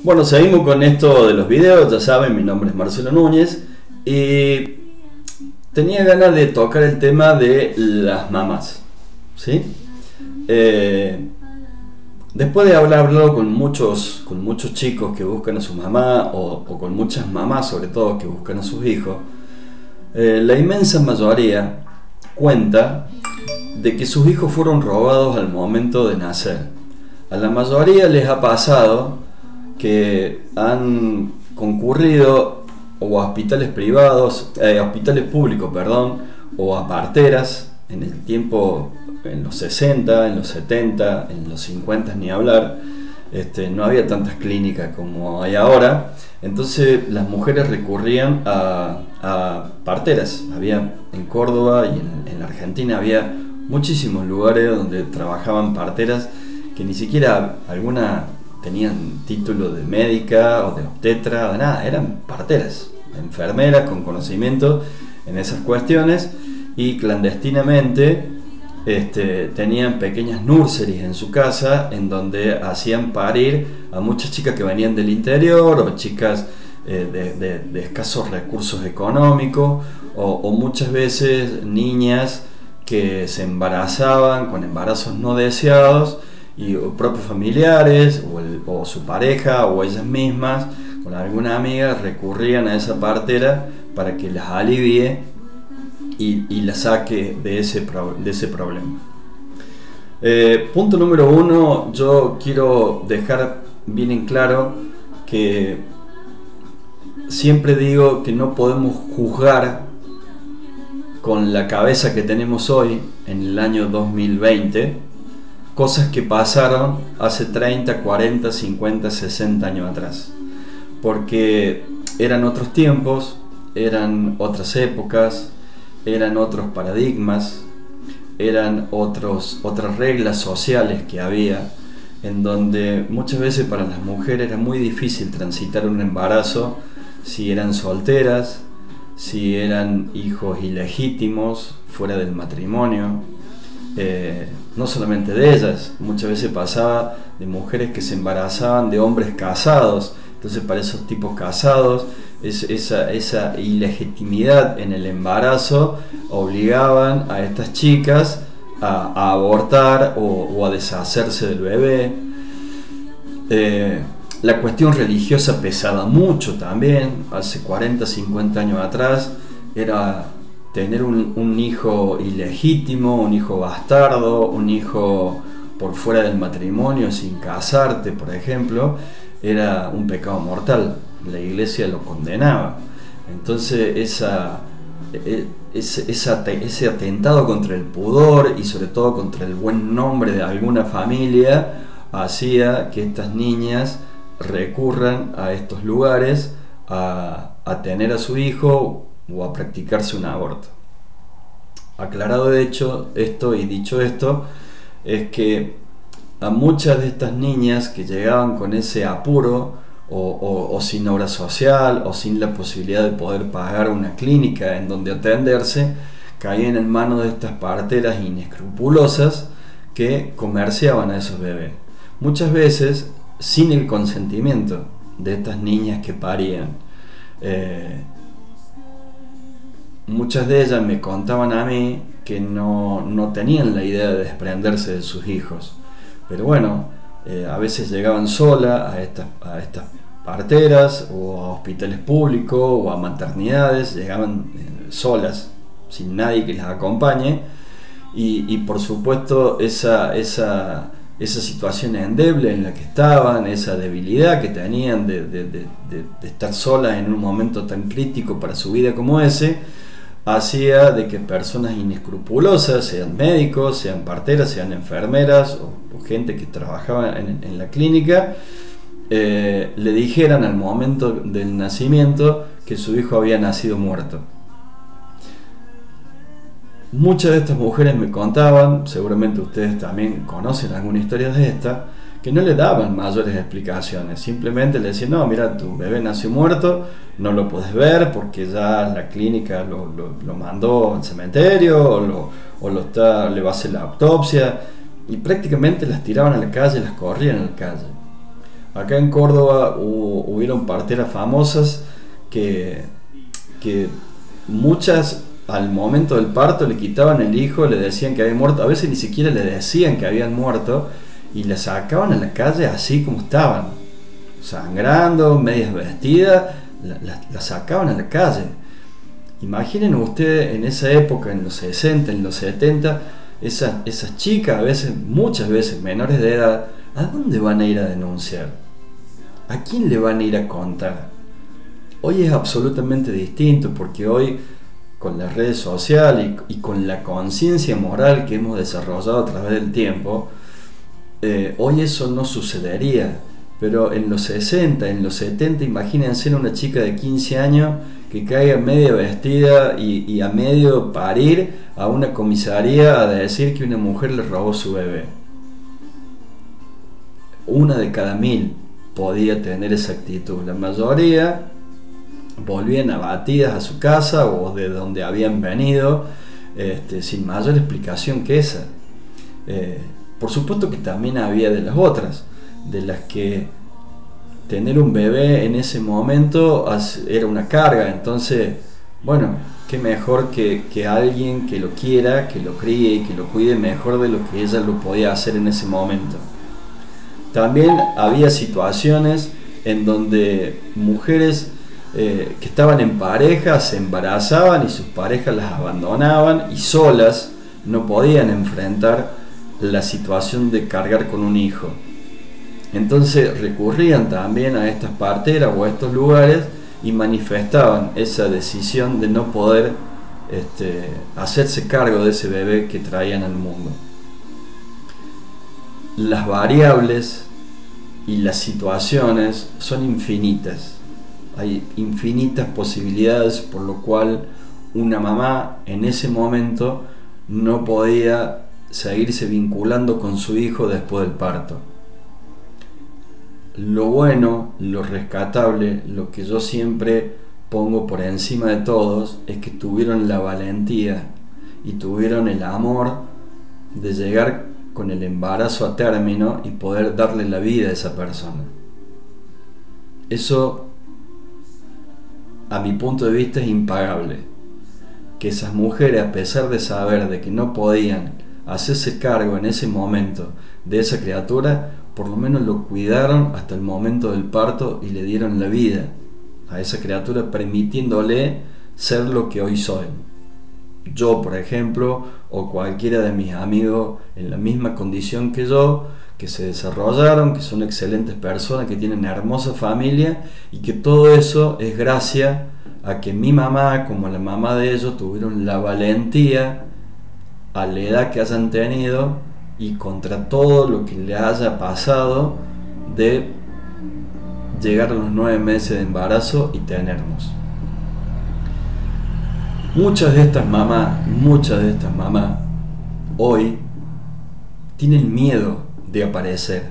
Bueno, seguimos con esto de los videos, ya saben, mi nombre es Marcelo Núñez y tenía ganas de tocar el tema de las mamás, ¿sí? Eh, Después de haber hablado con muchos chicos que buscan a su mamá o con muchas mamás sobre todo que buscan a sus hijos, la inmensa mayoría cuenta de que sus hijos fueron robados al momento de nacer. A la mayoría les ha pasado que han concurrido o a hospitales privados, hospitales públicos, perdón, o a parteras en el tiempo, en los 60, en los 70, en los 50 ni hablar. No había tantas clínicas como hay ahora, entonces las mujeres recurrían a parteras. Había en Córdoba y en la Argentina había muchísimos lugares donde trabajaban parteras que ni siquiera alguna tenían título de médica o de obstetra, de nada, eran parteras, enfermeras con conocimiento en esas cuestiones, y clandestinamente tenían pequeñas nurseries en su casa en donde hacían parir a muchas chicas que venían del interior o chicas de escasos recursos económicos o muchas veces niñas que se embarazaban con embarazos no deseados y propios familiares o su pareja o ellas mismas con alguna amiga recurrían a esa partera para que las alivie y la saque de ese problema. Punto número uno, yo quiero dejar bien en claro que siempre digo que no podemos juzgar con la cabeza que tenemos hoy, en el año 2020, cosas que pasaron hace 30, 40, 50, 60 años atrás. Porque eran otros tiempos, eran otras épocas, eran otros paradigmas, eran otras reglas sociales que había, en donde muchas veces para las mujeres era muy difícil transitar un embarazo si eran solteras, si eran hijos ilegítimos fuera del matrimonio. No solamente de ellas, muchas veces pasaba de mujeres que se embarazaban de hombres casados. Entonces para esos tipos casados esa ilegitimidad en el embarazo obligaban a estas chicas a abortar o a deshacerse del bebé. La cuestión religiosa pesaba mucho también. Hace 40, 50 años atrás era tener un hijo ilegítimo, un hijo bastardo, un hijo por fuera del matrimonio sin casarte, por ejemplo, era un pecado mortal. La iglesia lo condenaba. Entonces ese atentado contra el pudor y sobre todo contra el buen nombre de alguna familia hacía que estas niñas recurran a estos lugares a tener a su hijo o a practicarse un aborto. Aclarado de hecho esto y dicho esto, es que a muchas de estas niñas que llegaban con ese apuro o sin obra social o sin la posibilidad de poder pagar una clínica en donde atenderse, caían en manos de estas parteras inescrupulosas que comerciaban a esos bebés, muchas veces sin el consentimiento de estas niñas que parían. Muchas de ellas me contaban a mí que no tenían la idea de desprenderse de sus hijos, pero bueno, a veces llegaban solas a estas parteras o a hospitales públicos o a maternidades, llegaban solas, sin nadie que las acompañe, y por supuesto esa situación endeble en la que estaban, esa debilidad que tenían de estar solas en un momento tan crítico para su vida como ese, hacía de que personas inescrupulosas, sean médicos, sean parteras, sean enfermeras o gente que trabajaba en la clínica, le dijeran al momento del nacimiento que su hijo había nacido muerto. Muchas de estas mujeres me contaban, seguramente ustedes también conocen alguna historia de esta, que no le daban mayores explicaciones, simplemente le decían: no, mira, tu bebé nació muerto, no lo puedes ver porque ya la clínica lo mandó al cementerio le va a hacer la autopsia, y prácticamente las tiraban a la calle, las corrían a la calle. acá en Córdoba hubieron parteras famosas que muchas al momento del parto le quitaban el hijo, le decían que había muerto, a veces ni siquiera le decían que habían muerto y la sacaban a la calle así como estaban, sangrando, medias vestidas, la sacaban a la calle. Imaginen ustedes en esa época, en los 60, en los 70, esas chicas, a veces, muchas veces menores de edad, ¿a dónde van a ir a denunciar? ¿A quién le van a ir a contar? Hoy es absolutamente distinto, porque hoy, con las redes sociales y con la conciencia moral que hemos desarrollado a través del tiempo, hoy eso no sucedería. Pero en los 60, en los 70, imagínense una chica de 15 años que caiga media vestida y a medio parir a una comisaría a decir que una mujer le robó su bebé. Una de cada 1000 podía tener esa actitud. La mayoría volvían abatidas a su casa o de donde habían venido, sin mayor explicación que esa. Por supuesto que también había de las otras, de las que tener un bebé en ese momento era una carga. Entonces, bueno, qué mejor que alguien que lo quiera, que lo críe y que lo cuide mejor de lo que ella lo podía hacer en ese momento. También había situaciones en donde mujeres que estaban en pareja se embarazaban y sus parejas las abandonaban y solas no podían enfrentar la situación de cargar con un hijo. Entonces recurrían también a estas parteras o a estos lugares y manifestaban esa decisión de no poder hacerse cargo de ese bebé que traían al mundo. Las variables y las situaciones son infinitas. Hay infinitas posibilidades por lo cual una mamá en ese momento no podía seguirse vinculando con su hijo después del parto. Lo bueno, lo rescatable, lo que yo siempre pongo por encima de todos es que tuvieron la valentía y tuvieron el amor de llegar con el embarazo a término y poder darle la vida a esa persona. Eso, a mi punto de vista, es impagable. Que esas mujeres, a pesar de saber de que no podían hacerse cargo en ese momento de esa criatura, por lo menos lo cuidaron hasta el momento del parto y le dieron la vida a esa criatura, permitiéndole ser lo que hoy soy. Yo, por ejemplo, o cualquiera de mis amigos en la misma condición que yo, que se desarrollaron, que son excelentes personas, que tienen hermosa familia, y que todo eso es gracias a que mi mamá, como la mamá de ellos, tuvieron la valentía a la edad que hayan tenido y contra todo lo que le haya pasado de llegar a los 9 meses de embarazo y tenernos. Muchas de estas mamás hoy tienen miedo de aparecer.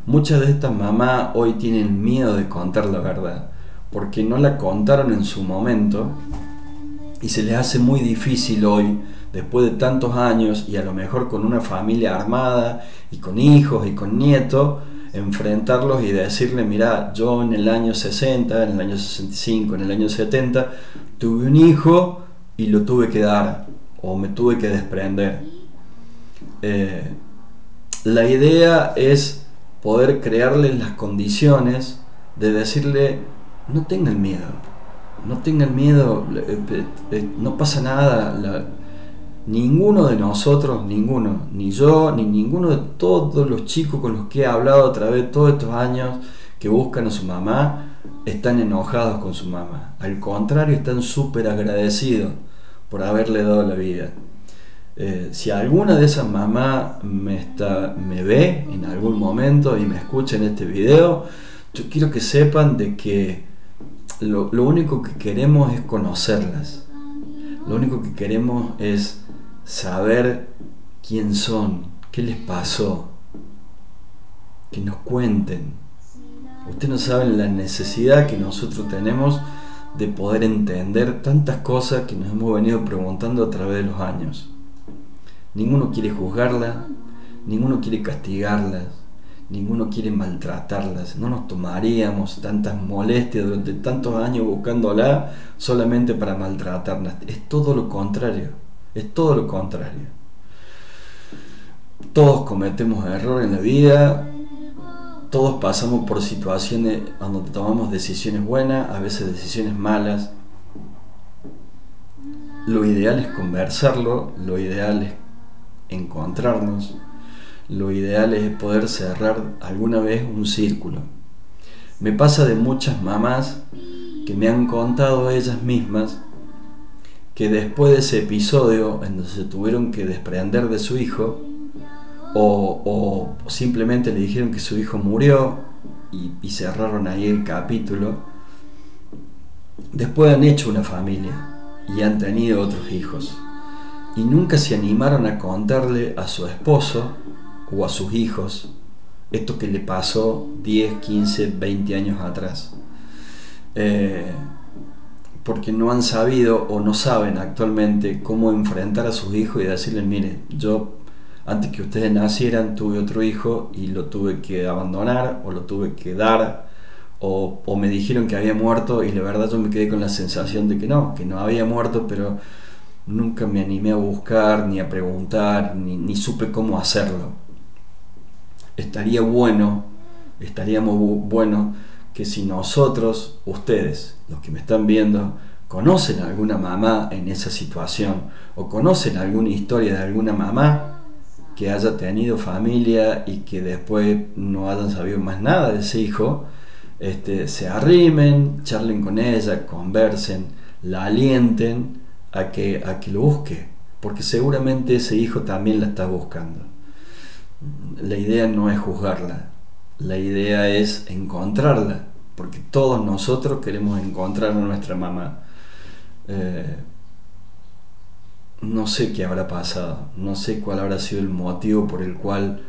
Muchas de estas mamás hoy tienen miedo de contar la verdad, porque no la contaron en su momento y se les hace muy difícil hoy, después de tantos años y a lo mejor con una familia armada y con hijos y con nietos, enfrentarlos y decirle: mira, yo en el año 60, en el año 65, en el año 70 tuve un hijo y lo tuve que dar o me tuve que desprender. La idea es poder crearles las condiciones de decirle: no tengan miedo, no pasa nada. Ninguno de nosotros, ni yo, ni ninguno de todos los chicos con los que he hablado a través de todos estos años que buscan a su mamá, están enojados con su mamá. Al contrario, están súper agradecidos por haberle dado la vida. Si alguna de esas mamás me ve en algún momento y me escucha en este video, yo quiero que sepan de que lo único que queremos es conocerlas. Lo único que queremos es saber quién son, qué les pasó, que nos cuenten. Ustedes no saben la necesidad que nosotros tenemos de poder entender tantas cosas que nos hemos venido preguntando a través de los años. Ninguno quiere juzgarlas, ninguno quiere castigarlas, ninguno quiere maltratarlas. No nos tomaríamos tantas molestias durante tantos años buscándola solamente para maltratarlas. Es todo lo contrario, es todo lo contrario. Todos cometemos errores en la vida, todos pasamos por situaciones donde tomamos decisiones buenas, a veces decisiones malas. Lo ideal es conversarlo, lo ideal es encontrarnos, lo ideal es poder cerrar alguna vez un círculo. Me pasa de muchas mamás que me han contado ellas mismas que después de ese episodio en donde se tuvieron que desprender de su hijo, o simplemente le dijeron que su hijo murió y cerraron ahí el capítulo, después han hecho una familia y han tenido otros hijos y nunca se animaron a contarle a su esposo o a sus hijos esto que le pasó 10, 15, 20 años atrás, porque no han sabido o no saben actualmente cómo enfrentar a sus hijos y decirles: mire, yo antes que ustedes nacieran tuve otro hijo y lo tuve que abandonar o lo tuve que dar, o me dijeron que había muerto y la verdad yo me quedé con la sensación de que no había muerto, pero nunca me animé a buscar, ni a preguntar, ni supe cómo hacerlo. Estaríamos bueno que si nosotros, ustedes, los que me están viendo, conocen a alguna mamá en esa situación, o conocen alguna historia de alguna mamá que haya tenido familia y que después no hayan sabido más nada de ese hijo, se arrimen, charlen con ella, conversen, la alienten a que lo busque, porque seguramente ese hijo también la está buscando. La idea no es juzgarla, la idea es encontrarla, porque todos nosotros queremos encontrar a nuestra mamá. No sé qué habrá pasado, no sé cuál habrá sido el motivo por el cual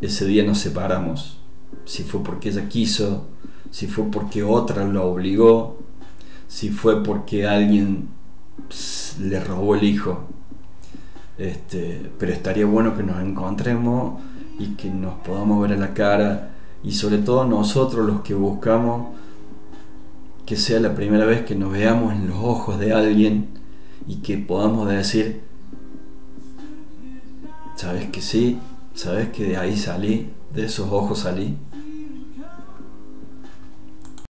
ese día nos separamos. Si fue porque ella quiso, si fue porque otra la obligó, si fue porque alguien le robó el hijo. Pero estaría bueno que nos encontremos y que nos podamos ver a la cara, y sobre todo nosotros los que buscamos que sea la primera vez que nos veamos en los ojos de alguien y que podamos decir: sabes que sí, sabes que de ahí salí, de esos ojos salí.